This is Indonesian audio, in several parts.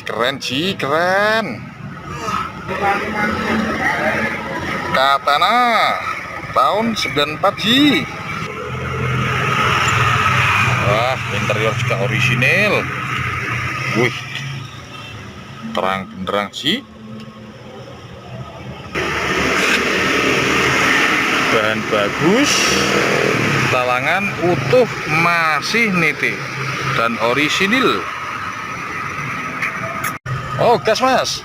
keren Ji, keren. Katana tahun 94 Ji. Wah, interior juga orisinil. Wih, terang benderang Ji. Bahan bagus, talangan utuh, masih niti dan orisinil. Oh, gas mas.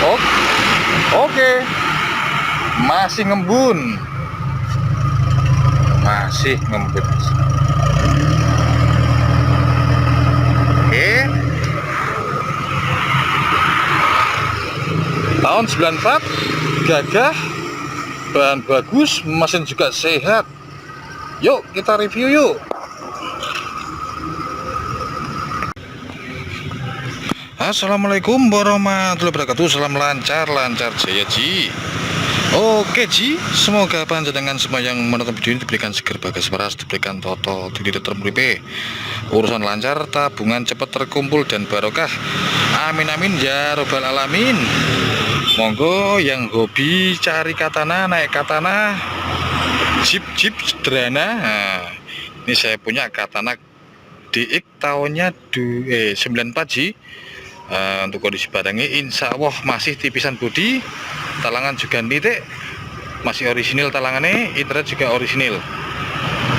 Oh, oke. Masih ngembun. Masih ngembun. Oke. Tahun 94, gagah, bahan bagus, mesin juga sehat. Yuk kita review yuk. Assalamualaikum warahmatullahi wabarakatuh. Salam lancar jaya Ji. Oke Ji, semoga panjenengan semua yang menonton video ini diberikan seger bagas waras, diberikan toto tidak termuripe, urusan lancar, tabungan cepat terkumpul dan barokah. Amin amin ya robbal alamin. Monggo yang hobi cari katana, naik katana, jeep sederhana. Nah, ini saya punya katana DX tahunnya 94 Ji. Untuk kondisi barangnya insya Allah masih tipisan bodi, talangan juga nitik, masih orisinil talangannya, internet juga orisinil.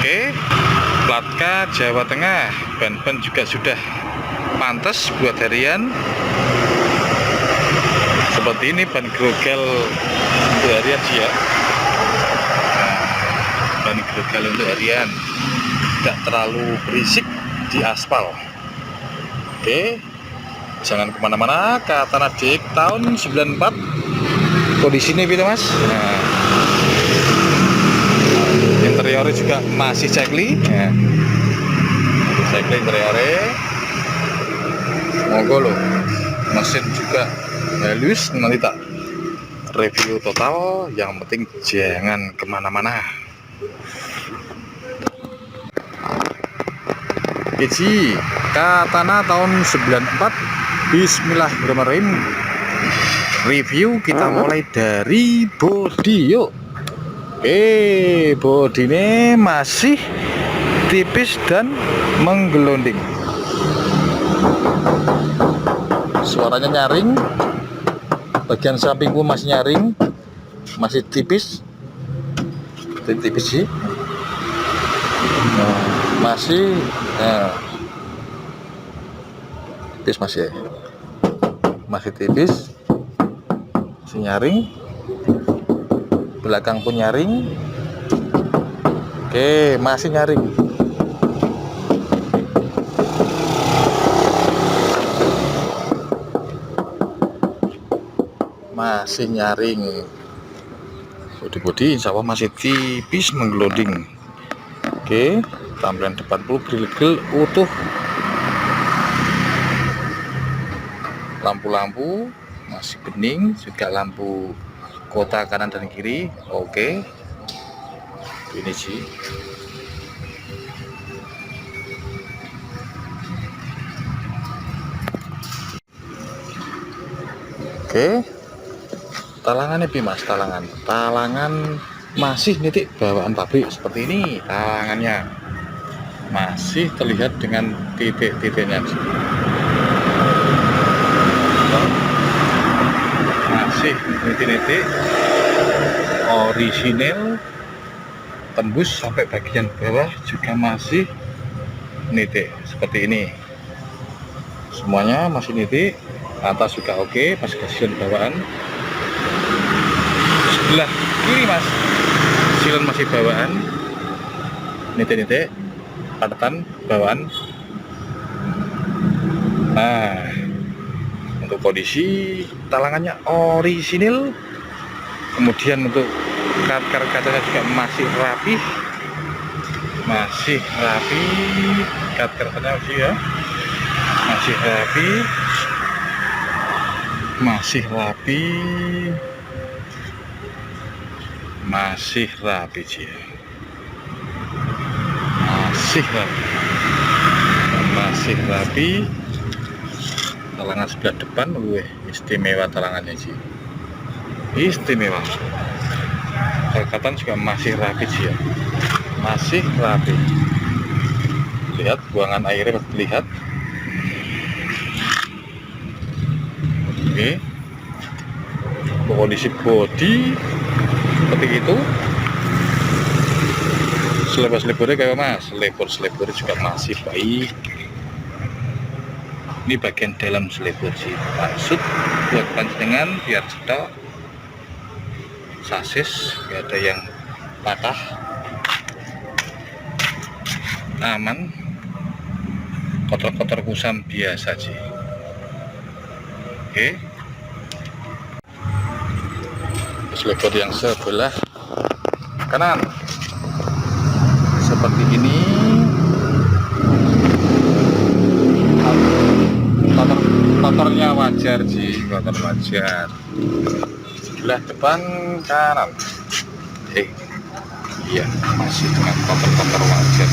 Oke, plat K Jawa Tengah, ban juga sudah pantas buat harian. Seperti ini ban grogel untuk harian sih ya. Nah, ban grogel untuk harian, tidak terlalu berisik di aspal. Oke, jangan kemana-mana. Katana DX tahun 94 kondisinya gitu mas. Nah, interiornya juga masih cekli ya. Cekli interiornya, monggo loh, mesin juga halus. Nanti tak review total, yang penting jangan kemana-mana. Ini katana tahun 94. Bismillahirrahmanirrahim. Review kita mulai dari bodi yuk. Bodi ini masih tipis dan menggelonding. Suaranya nyaring. Bagian samping pun masih nyaring, masih tipis sih. Nah, masih tipis, masih tipis, masih nyaring. Belakang pun nyaring. Oke, masih nyaring. Masih nyaring. Bodi insya Allah masih tipis menggelonding. Oke, tampilan depan pun grill utuh. Lampu-lampu masih bening, juga lampu kota kanan dan kiri. Oke, ini sih. Oke, talangannya mas, talangan masih nitik bawaan pabrik seperti ini. Talangannya masih terlihat dengan titik-titiknya, masih nitik-nitik orisinil, tembus sampai bagian bawah juga masih nitik seperti ini. Semuanya masih nitik. Atas juga oke, masih silon bawaan. Sebelah kiri mas, silon masih bawaan, nitik-nitik, padetan bawaan. Nah, untuk kondisi talangannya orisinil. Kemudian untuk kacanya juga masih rapi, kacanya masih ya, masih rapi. Masih rapi sih. masih rapi. Talangan sebelah depan, istimewa talangannya sih, istimewa. Perkatan juga masih rapi sih ya, masih rapi. Lihat buangan airnya masih terlihat. Oke, kondisi bodi seperti itu. Selebor-selebornya kayak mas, selebor juga masih baik. Ini bagian dalam selebor sih, maksud buat panjenengan biar cetok, sasis gak ada yang patah, aman, kotor-kotor kusam biasa sih. Oke, selebor yang sebelah kanan seperti ini. Kotornya wajar sih, kotor wajar. Sebelah depan kanan, iya masih dengan kotor wajar.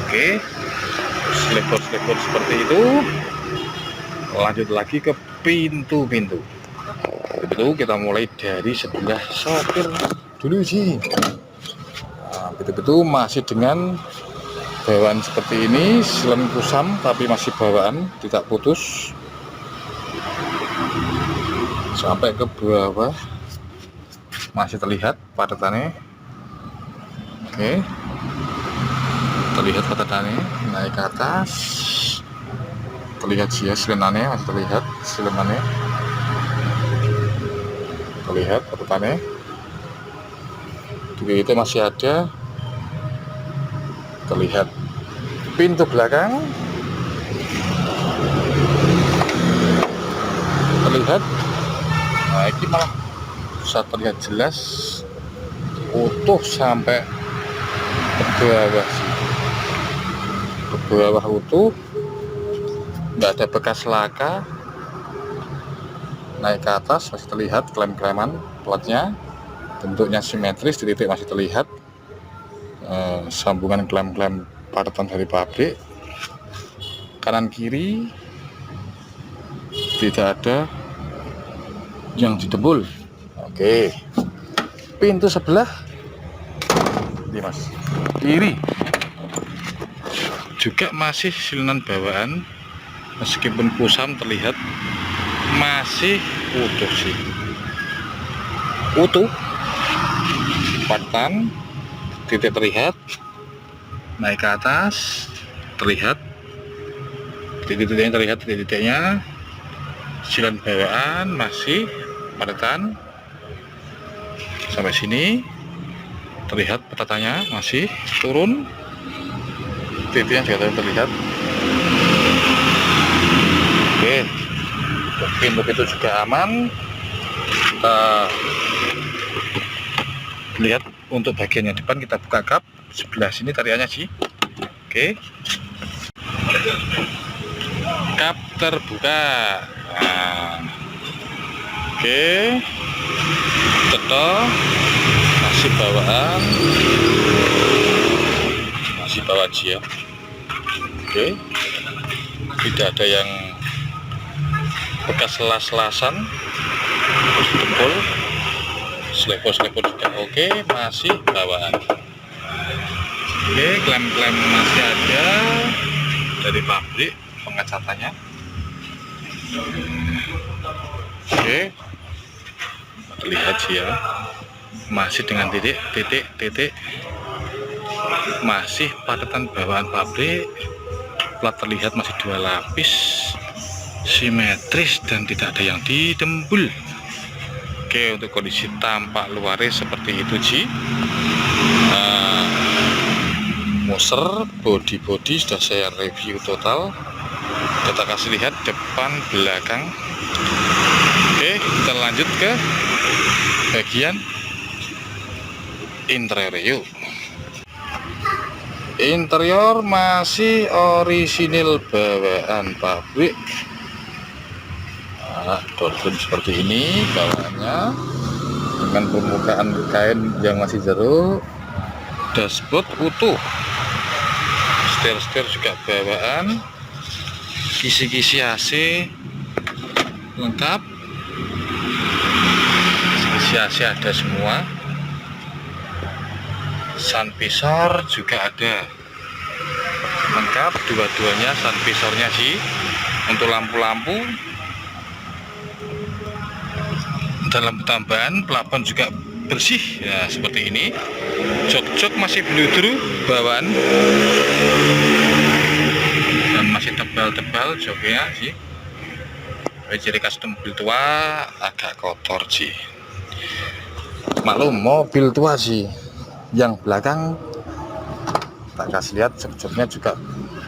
Oke, selebor seperti itu. Lanjut lagi ke pintu-pintu. Itu kita mulai dari sebelah sopir dulu sih. Nah, pintu-pintu masih dengan bawaan seperti ini, silen kusam tapi masih bawaan, tidak putus sampai ke bawah, masih terlihat padatannya. Oke, terlihat padatannya. Naik ke atas, terlihat sih ya, silenannya masih terlihat, silenannya terlihat padatannya. Di itu masih ada, terlihat pintu belakang, terlihat. Nah, ini malah bisa terlihat jelas utuh sampai ke bawah sih, ke bawah utuh, nggak ada bekas laka. Naik ke atas masih terlihat klem-kleman platnya, bentuknya simetris, di titik masih terlihat sambungan klem-klem padatan dari pabrik. Kanan kiri tidak ada yang didebul. Oke, pintu sebelah ini mas, kiri juga masih silenan bawaan, meskipun kusam terlihat masih utuh sih, utuh padatan. Titik terlihat, naik ke atas terlihat, titik-titiknya terlihat, titik-titiknya silen bawaan masih padatan. Sampai sini terlihat padatannya masih turun, titiknya juga terlihat. Oke, pintu-pintu juga aman. Kita lihat untuk bagian yang depan, kita buka kap sebelah sini tariannya sih. Oke, kap terbuka. Nah, oke, cetok masih bawaan, masih bawaan sih ya. Oke, tidak ada yang bekas las-lasan, terus jempol. Selebor juga oke, masih bawaan. Oke, klem-klem masih ada dari pabrik pengecatannya. Oke, terlihat sih ya, masih dengan titik, masih padatan bawaan pabrik. Plat terlihat masih 2 lapis, simetris dan tidak ada yang didembul. Oke, untuk kondisi tampak luarnya seperti itu Ji. Muser, body sudah saya review total. Kita kasih lihat depan belakang. Oke, kita lanjut ke bagian interior yuk. Interior masih orisinil bawaan pabrik. Dolphin seperti ini bawaannya, dengan permukaan kain yang masih jeruk. dashboard utuh, setir juga bawaan, kisi-kisi AC lengkap, kisi AC ada semua, sun visor juga ada lengkap, dua-duanya sun visornya sih. Untuk lampu-lampu dan lampu tambahan, plafon juga bersih ya seperti ini. Jok-jok masih bludru bawaan dan masih tebal-tebal joknya sih. Ciri khas mobil tua agak kotor sih, maklum mobil tua sih. Yang belakang tak kasih lihat, jok-joknya juga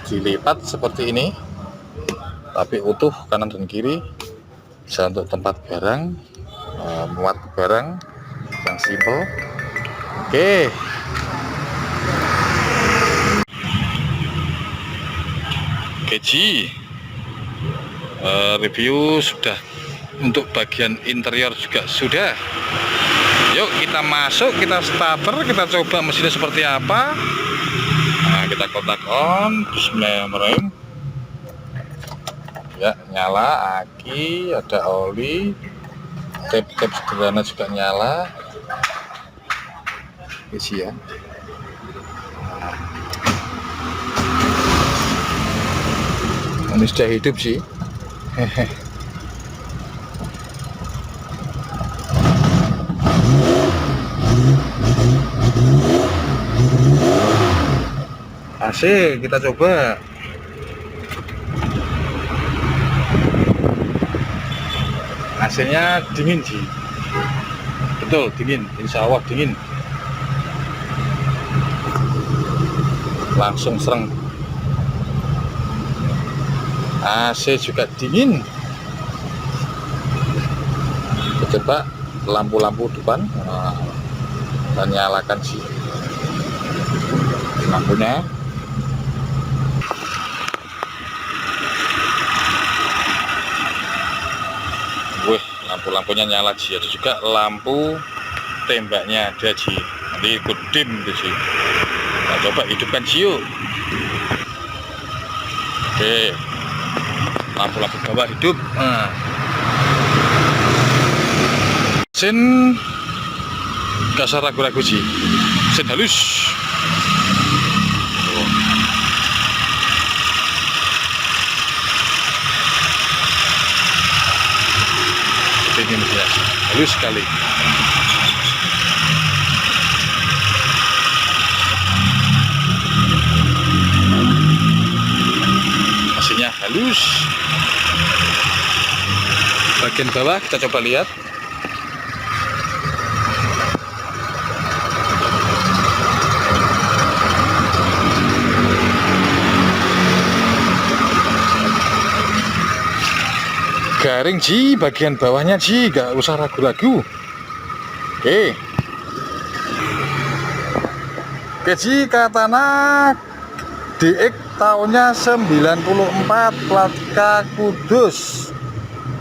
dilipat seperti ini, tapi utuh kanan dan kiri, bisa untuk tempat barang, muat barang yang simple. Oke, Ji, review sudah, untuk bagian interior juga sudah. Yuk kita masuk, kita starter, kita coba mesinnya seperti apa. Nah, kita kontak on, bismillahirrahmanirrahim. Ya, nyala, aki, ada oli, tap-tap sederhana juga nyala. Isi ya. Ini sudah hidup sih. AC kita coba. AC-nya dingin sih, betul dingin, insya Allah dingin, langsung sereng. AC juga dingin. Kita coba lampu-lampu depan, dan nyalakan sih lampunya. Wih, lampu-lampunya nyala sih. Ada juga lampu tembaknya ada sih, nanti ikut dim tuh sih. Nah, coba hidupkan sih yuk. Oke, lampu-lampu bawah hidup. Mesin gak usah ragu-ragu sih, mesin halus. Ini mesinnya halus sekali. Mesinnya halus. Bagian bawah kita coba lihat. Garing Ji, bagian bawahnya Ji, gak usah ragu-ragu. Oke Ji, Katana DX tahunnya 94, plat K Kudus.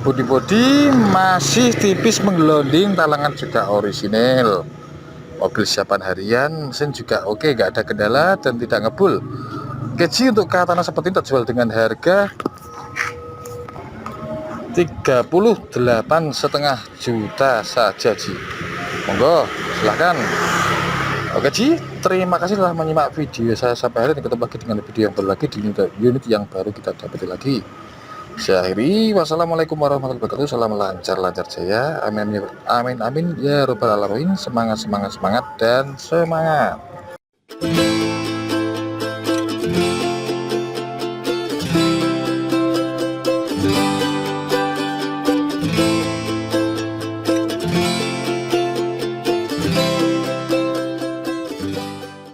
Bodi-bodi masih tipis menggelonding, talangan juga orisinil. Mobil siapan harian, mesin juga oke, gak ada kendala dan tidak ngebul. Oke Ji, untuk Katana seperti ini terjual dengan harga 38,5 juta saja Ji. Monggo silahkan. Oke Ji, terima kasih telah menyimak video saya sampai hari ini. Ketemu lagi dengan video yang baru lagi di unit yang baru kita dapati lagi. Saya akhiri, wassalamualaikum warahmatullahi wabarakatuh. Salam lancar jaya, amin amin amin ya robbal alamin. Semangat dan semangat.